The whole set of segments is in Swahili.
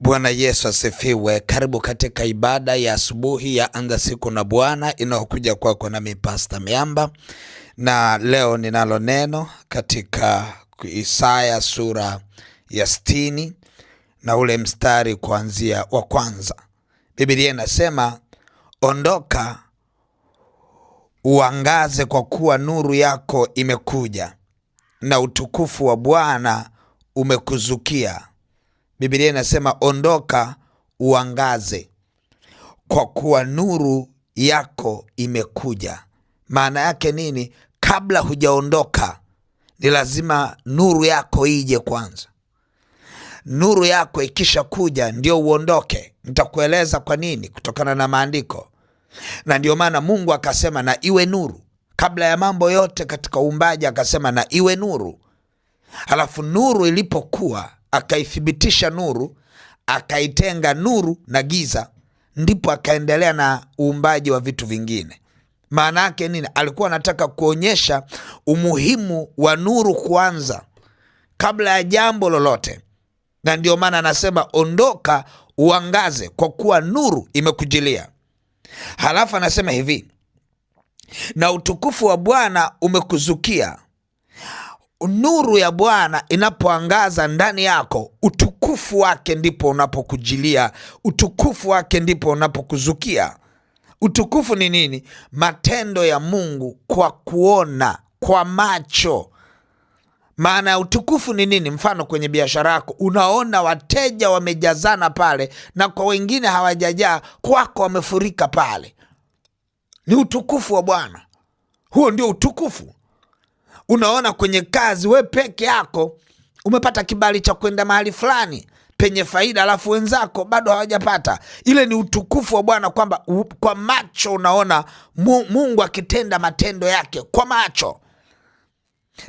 Bwana Yesu asifiwe. Karibu katika ibada ya asubuhi ya Anza Siku na Bwana inayokuja kwako na Pastor Miamba. Na leo ninalo neno katika Isaya sura ya 60 na ule mstari kuanzia wa kwanza. Biblia inasema, ondoka uangaze kwa kuwa nuru yako imekuja na utukufu wa Bwana umekuzukia. Biblia inasema ondoka uangaze kwa kuwa nuru yako imekuja. Maana yake nini? Kabla hujaondoka ni lazima nuru yako ije kwanza. Nuru yako ikisha kuja ndio uondoke. Nitakueleza kwa nini kutokana na maandiko. Na ndio maana Mungu akasema na iwe nuru. Kabla ya mambo yote katika uumbaji akasema na iwe nuru. Halafu nuru ilipokuwa akaithibitisha nuru, akaitenga nuru na giza, ndipo akaendelea na uumbaji wa vitu vingine. Maana yake nini? Alikuwa anataka kuonyesha umuhimu wa nuru kuanza kabla ya jambo lolote. Na ndio maana anasema ondoka uangaze kwa kuwa nuru imekujilia. Halafu anasema hivi, na utukufu wa Bwana umekuzukia. Nuru ya Bwana inapoangaza ndani yako, utukufu wake ndipo unapokujilia, utukufu wake ndipo unapokuzukia. Utukufu ni nini? Matendo ya Mungu kwa kuona, kwa macho. Maana ya utukufu ni nini? Mfano kwenye biashara yako, unaona wateja wamejazana pale na kwa wengine hawajajaa, kwako wamefurika pale. Ni utukufu wa Bwana. Huo ndio utukufu. Unaona kwenye kazi, we peke yako umepata kibali cha kwenda mahali fulani penye faida, alafu wenzako bado hawajapata. Ile ni utukufu wa Bwana, kwamba kwa macho unaona Mungu akitenda matendo yake kwa macho.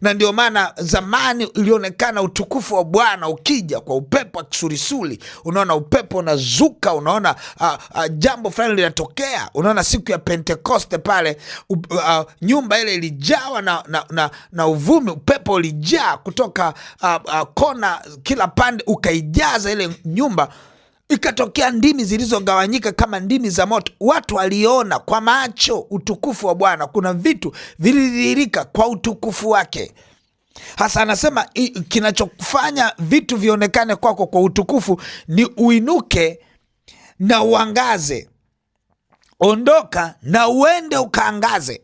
Na ndio maana zamani ilionekana utukufu wa Bwana ukija kwa upepo wa kisulisuli. Unaona upepo unazuka, unaona jambo fulani linatokea. Unaona siku ya Pentekoste pale, nyumba ile ilijawa na uvumi. Upepo ulijaa kutoka kona kila pande, ukaijaza ile nyumba. Ikatokea ndimi zilizogawanyika kama ndimi za moto. Watu waliona kwa macho utukufu wa Bwana. Kuna vitu vilidhihirika kwa utukufu wake. Hasa anasema kinachofanya vitu vionekane kwako kwa utukufu ni uinuke na uangaze. Ondoka na uende ukaangaze.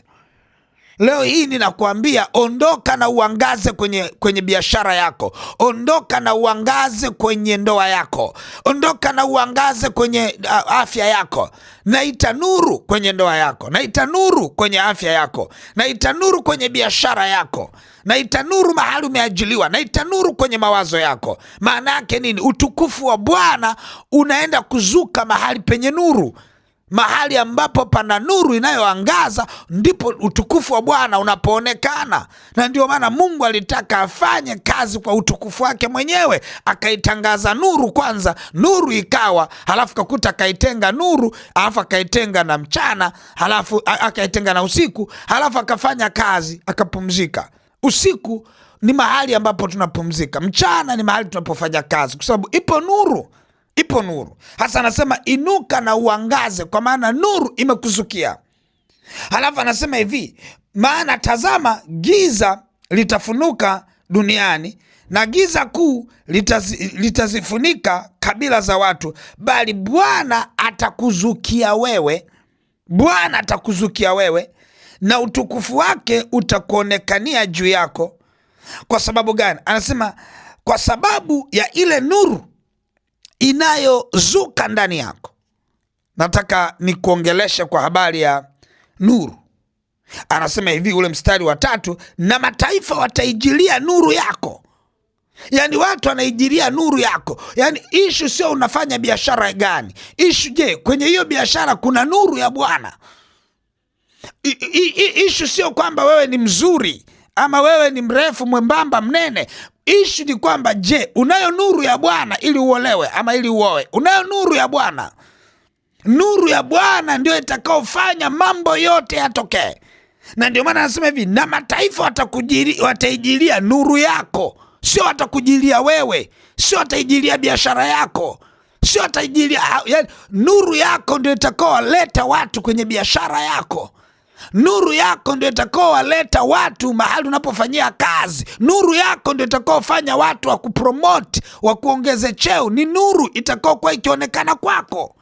Leo hii ninakuambia ondoka na uangaze kwenye biashara yako. Ondoka na uangaze kwenye ndoa yako. Ondoka na uangaze kwenye afya yako. Naita nuru kwenye ndoa yako. Naita nuru kwenye afya yako. Naita nuru kwenye biashara yako. Naita nuru mahali umeajiliwa. Naita nuru kwenye mawazo yako. Maana yake nini? Utukufu wa Bwana unaenda kuzuka mahali penye nuru. Mahali ambapo pana nuru inayoangaza ndipo utukufu wa Bwana unapoonekana. Na ndio maana Mungu alitaka afanye kazi kwa utukufu wake mwenyewe. Akaitangaza nuru kwanza, nuru ikawa, halafu kakuta akaitenga nuru, halafu akaitenga na mchana, halafu akaitenga na usiku, halafu akafanya kazi, akapumzika. Usiku ni mahali ambapo tunapumzika, mchana ni mahali tunapofanya kazi, kwa sababu ipo nuru. Ipo nuru. Hasa anasema inuka na uangaze kwa maana nuru imekuzukia. Halafu anasema hivi, maana tazama giza litafunuka duniani na giza kuu litazifunika kabila za watu, bali Bwana atakuzukia wewe. Bwana atakuzukia wewe na utukufu wake utakuonekania juu yako. Kwa sababu gani? Anasema kwa sababu ya ile nuru inayozuka ndani yako. Nataka nikuongeleshe kwa habari ya nuru. Anasema hivi ule mstari wa 3, na mataifa wataijilia nuru yako. Yani watu wanaijilia nuru yako. Yani ishu sio unafanya biashara gani. Ishu je, kwenye hiyo biashara kuna nuru ya Bwana. Ishu sio kwamba wewe ni mzuri ama wewe ni mrefu, mwembamba, mnene. Ishu ni kwamba je, unayo nuru ya Bwana ili uolewe ama ili uoe? Unayo nuru ya Bwana. Nuru ya Bwana ndio itakaofanya mambo yote yatokee. Na ndio maana anasema hivi, na mataifa wataijilia nuru yako. Sio watakujilia wewe, sio wataijilia biashara yako. sio tajiri. Yani nuru yako ndio itakaowaleta watu kwenye biashara yako. Nuru yako ndio itakaowaleta watu mahali unapofanyia kazi. Nuru yako ndio itakaofanya watu wakupromote, wakuongeze cheo. Ni nuru itakaokuwa ikionekana kwako.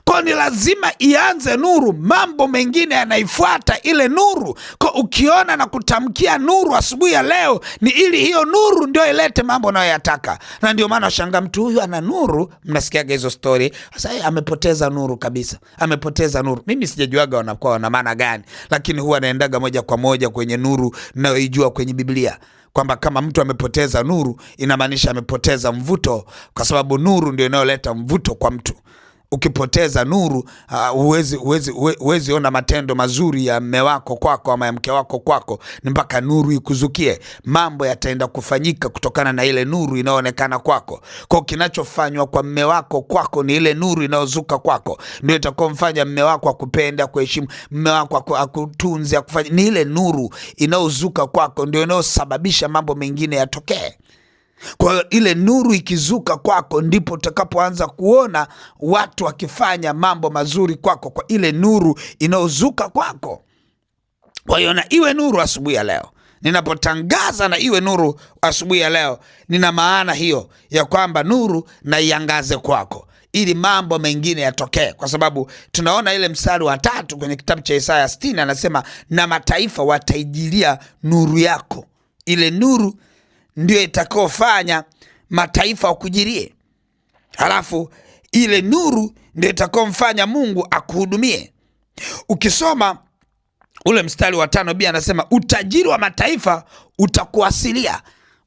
Kwa ni lazima ianze nuru, mambo mengine yanaifuata ile nuru. Kwa ukiona na kutamkia nuru asubuhi ya leo, ni ili hiyo nuru ndio ilete mambo unayoyataka. Na ndio maana shanga mtu huyu ana nuru, mnasikiaga hizo story. Sasa amepoteza nuru kabisa. Amepoteza nuru. Mimi sijajuaga wanakuwa wana maana gani, lakini huwa naendaga moja kwa moja kwenye nuru nayoijua kwenye Biblia. Kwamba kama mtu amepoteza nuru, inamaanisha amepoteza mvuto, kwa sababu nuru ndio inayoleta mvuto kwa mtu. Ukipoteza nuru, huwezi ona matendo mazuri ya mme wako kwako ama ya mke wako kwako. Ni mpaka nuru ikuzukie. Mambo yataenda kufanyika kutokana na ile nuru inayoonekana kwako. Kwa kinachofanywa kwa mme wako kwako ni ile nuru inayozuka kwako. Ndio itakomfanya mme wako akupende, akuheshimu, mme wako akutunze, akufanye. Ni ile nuru inayozuka kwako ndio inayosababisha mambo mengine yatokee. Kwa hiyo ile nuru ikizuka kwako, ndipo utakapoanza kuona watu wakifanya mambo mazuri kwako, kwa ile nuru inayozuka kwako. Kwa hiyo na iwe nuru asubuhi ya leo. Ninapotangaza na iwe nuru asubuhi ya leo, nina maana hiyo ya kwamba nuru na iangaze kwako ili mambo mengine yatokee. Kwa sababu tunaona ile mstari wa 3 kwenye kitabu cha Isaya 60 anasema, na mataifa wataijilia nuru yako. Ile nuru ndio itakaofanya mataifa wakujirie. Halafu ile nuru ndio itakaomfanya Mungu akuhudumie. Ukisoma ule mstari wa 5 Biblia anasema utajiri wa mataifa utakuasilia.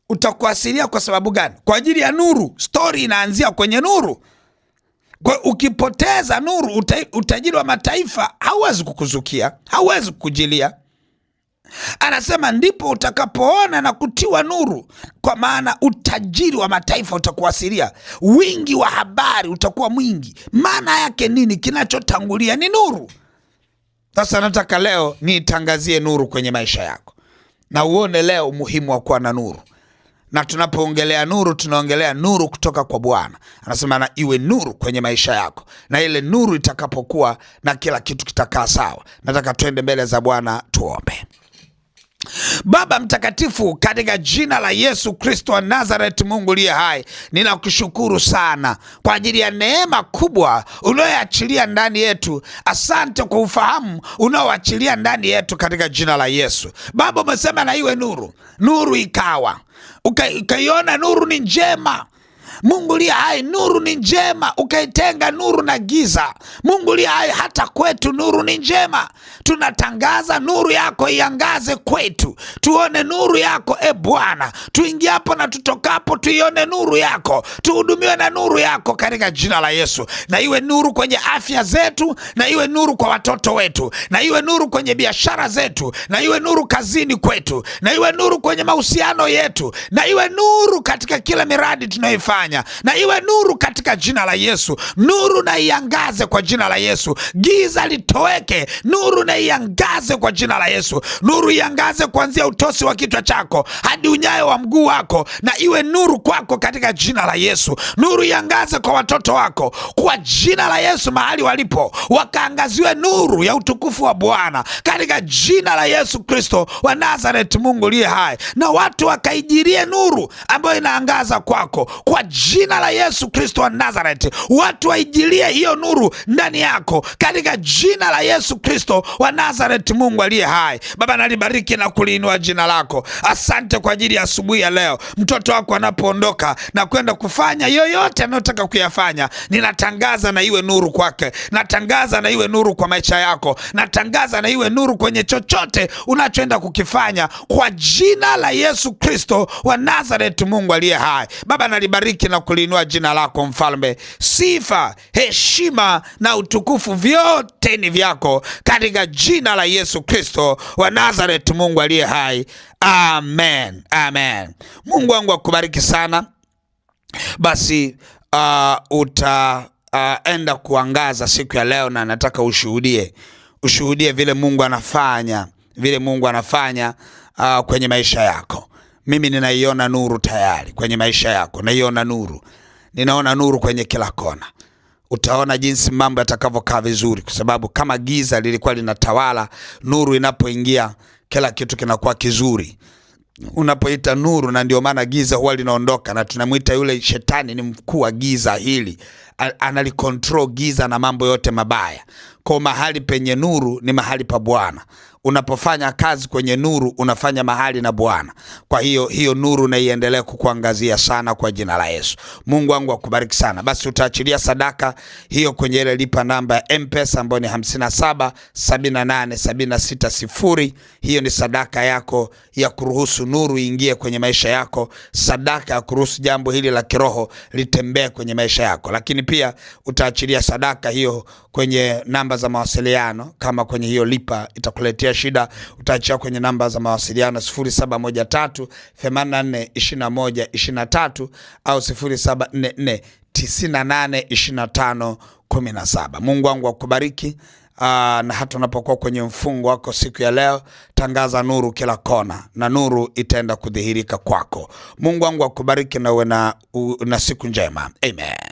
Utakuasilia kwa sababu gani? Kwa ajili ya nuru. Story inaanzia kwenye nuru. Kwa ukipoteza nuru, utajiri wa mataifa hauwezi kukuzukia, hauwezi kukujilia. Anasema ndipo utakapoona na kutiwa nuru, kwa maana utajiri wa mataifa utakuasilia. Wingi wa habari utakuwa mwingi. Maana yake nini? Kinachotangulia ni nuru. Sasa nataka leo niitangazie nuru kwenye maisha yako, na uone leo umuhimu wa kuwa na nuru. Na tunapoongelea nuru, tunaongelea nuru kutoka kwa Bwana. Anasema na iwe nuru kwenye maisha yako, na ile nuru itakapokuwa na kila kitu kitakaa sawa. Nataka tuende mbele za Bwana tuombe. Baba mtakatifu, katika jina la Yesu Kristo wa Nazareth, Mungu liye hai, ninakushukuru sana kwa ajili ya neema kubwa unayoachilia ndani yetu. Asante kwa ufahamu unaoachilia ndani yetu katika jina la Yesu. Baba, umesema na iwe nuru, nuru ikawa. Ukaiona nuru ni njema. Mungu liye hai, nuru ni njema. Ukaitenga nuru na giza. Mungu liye hai, hata kwetu nuru ni njema. Tunatangaza nuru yako iangaze kwetu. Tuone nuru yako, Bwana. Tuingiapo na tutokapo tuione nuru yako. Tuhudumiwe na nuru yako katika jina la Yesu. Na iwe nuru kwenye afya zetu, na iwe nuru kwa watoto wetu, na iwe nuru kwenye biashara zetu, na iwe nuru kazini kwetu, na iwe nuru kwenye mahusiano yetu, na iwe nuru katika kila miradi tunayoifanya, na iwe nuru katika jina la Yesu. Nuru na iangaze kwa jina la Yesu. Giza litoweke. Nuru na iangaze kwa jina la Yesu. Nuru iangaze kuanzia utosi wa kichwa chako hadi unyayo wa mguu wako, na iwe nuru kwako katika jina la Yesu. Nuru iangaze kwa watoto wako kwa jina la Yesu, mahali walipo wakaangaziwe nuru ya utukufu wa Bwana katika jina la Yesu Kristo wa Nazareth, Mungu liye hai. Na watu wakaijirie nuru ambayo inaangaza kwako kwa jina la Yesu Kristo wa Nazareth. Watu waijilie hiyo nuru ndani yako katika jina la Yesu Kristo wa Nazareth, Mungu aliye hai. Baba, nalibariki na kuliinua jina lako. Asante kwa ajili ya asubuhi ya leo. Mtoto wako anapoondoka na kwenda kufanya yoyote anayotaka kuyafanya, ninatangaza na iwe nuru kwake. Natangaza na iwe nuru kwa maisha yako. Natangaza na iwe nuru kwenye chochote unachoenda kukifanya kwa jina la Yesu Kristo wa Nazareth, Mungu aliye hai. Baba, nalibariki na kuliinua jina lako Mfalme. Sifa, heshima na utukufu vyote ni vyako katika jina la Yesu Kristo wa Nazareth, Mungu aliye hai. Amen. Amen. Mungu wangu akubariki sana. Basi utaenda kuangaza siku ya leo, na nataka ushuhudie vile Mungu anafanya kwenye maisha yako. Mimi ninaiona nuru tayari kwenye maisha yako. Naiona nuru. ninaona nuru kwenye kila kona. Utaona jinsi mambo yatakavyokaa vizuri, kwa sababu kama giza lilikuwa linatawala, nuru inapoingia kila kitu kinakuwa kizuri. Unapoita nuru, na ndio maana giza huwa linaondoka, na tunamuita yule shetani ni mkuu wa giza hili, analikontrol giza na mambo yote mabaya. Kwa mahali penye nuru ni mahali pa Bwana. Unapofanya kazi kwenye nuru, unafanya mahali na Bwana. Kwa hiyo nuru na iendelee kukuangazia sana kwa jina la Yesu. Mungu wangu akubariki sana. Basi utaachilia sadaka hiyo kwenye ile lipa namba ya M-Pesa ambayo ni 577876 Hiyo ni sadaka yako ya kuruhusu nuru iingie kwenye maisha yako, sadaka ya kuruhusu jambo hili la kiroho litembee kwenye maisha yako. Lakini pia utaachilia sadaka hiyo kwenye namba za mawasiliano, kama kwenye hiyo lipa itakuletea shida, utaachia kwenye namba za mawasiliano 0713842123 au 0744982517. Mungu wangu akubariki. Na hata unapokuwa kwenye mfungo wako siku ya leo, tangaza nuru kila kona, na nuru itaenda kudhihirika kwako. Mungu wangu akubariki na uwe na siku njema. Amen.